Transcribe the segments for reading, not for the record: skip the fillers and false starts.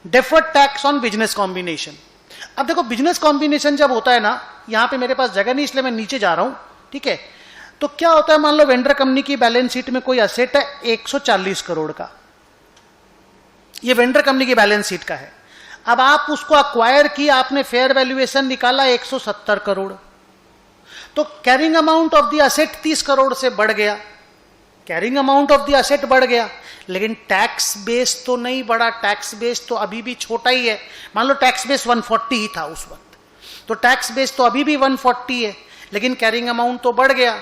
Deferred tax on business combination. अब देखो business combination जब होता है ना, यहां पे मेरे पास जगह नहीं इसलिए मैं नीचे जा रहा हूं, ठीक है। तो क्या होता है, मान लो वेंडर कंपनी की बैलेंस शीट में कोई असेट है 140 करोड़ का, ये वेंडर कंपनी की बैलेंस शीट का है। अब आप उसको अक्वायर किया, आपने फेयर वैल्यूएशन निकाला 170 करोड़, तो carrying amount of the asset 30 crore से बढ़ गया, carrying amount of the asset बढ़ गया, लेकिन टैक्स बेस तो नहीं बढ़ा, टैक्स बेस तो अभी भी छोटा ही है। मान लो टैक्स बेस 140 ही था उस वक्त, तो टैक्स बेस तो अभी भी 140 है, लेकिन कैरिंग अमाउंट तो बढ़ गया।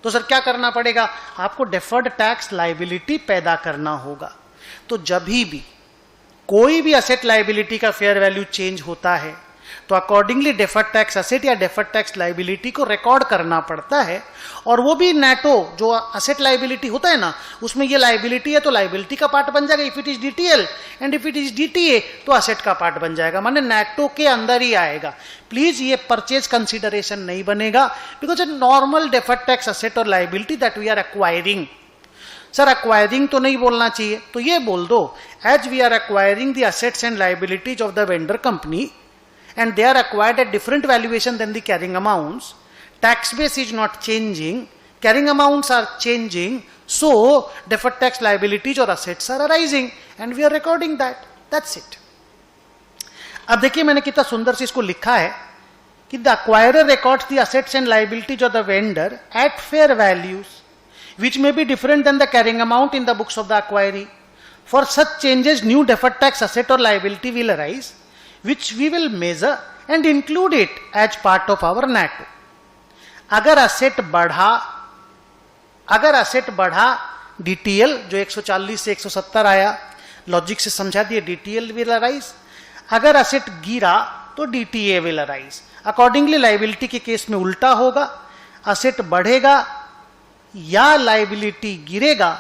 तो सर क्या करना पड़ेगा, आपको डेफर्ड टैक्स लायबिलिटी पैदा करना होगा। तो जब भी कोई भी असेट लायबिलिटी का फेयर वैल्यू चेंज होता है तो अकॉर्डिंगली डेफर्ड टैक्स असेट या डेफर्ड टैक्स लायबिलिटी को रिकॉर्ड करना पड़ता है, और वो भी नेटो जो असेट लायबिलिटी होता है ना, उसमें ये लायबिलिटी है तो लायबिलिटी का पार्ट बन जाएगा, if it is DTL, and if it is DTA तो असेट का पार्ट बन जाएगा, माने नेटो के अंदर ही आएगा। प्लीज ये परचेज कंसिडरेशन नहीं बनेगा, because a normal deferred tax asset और liability that we are acquiring. Sir acquiring तो नहीं बोलना चाहिए, तो ये बोल दो, as we are acquiring the assets and liabilities of the vendor company and they are acquired at different valuation than the carrying amounts, tax base is not changing, carrying amounts are changing, so deferred tax liabilities or assets are arising and we are recording that, that's it। अब देखिए मैंने कितना सुंदर से इसको लिखा है कि the acquirer records the assets and liabilities of the vendor at fair values which may be different than the carrying amount in the books of the acquiree. For such changes new deferred tax asset or liability will arise which we will measure and include it as part of our NATO। अगर asset बढ़ा DTL जो 140 से 170 आया, logic से समझा दिए, DTL will arise. अगर asset गिरा तो DTA will arise. Accordingly liability के केस में उल्टा होगा, असेट बढ़ेगा या लायबिलिटी गिरेगा,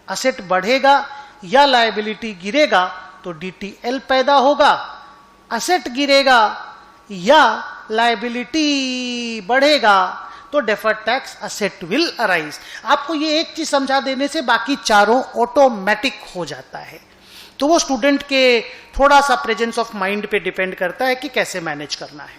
असेट बढ़ेगा या लायबिलिटी गिरेगा तो डीटीएल पैदा होगा, असेट गिरेगा या लायबिलिटी बढ़ेगा तो deferred tax asset will arise. आपको ये एक चीज समझा देने से बाकी चारों ऑटोमेटिक हो जाता है। तो वो स्टूडेंट के थोड़ा सा प्रेजेंस ऑफ माइंड पे डिपेंड करता है कि कैसे मैनेज करना है।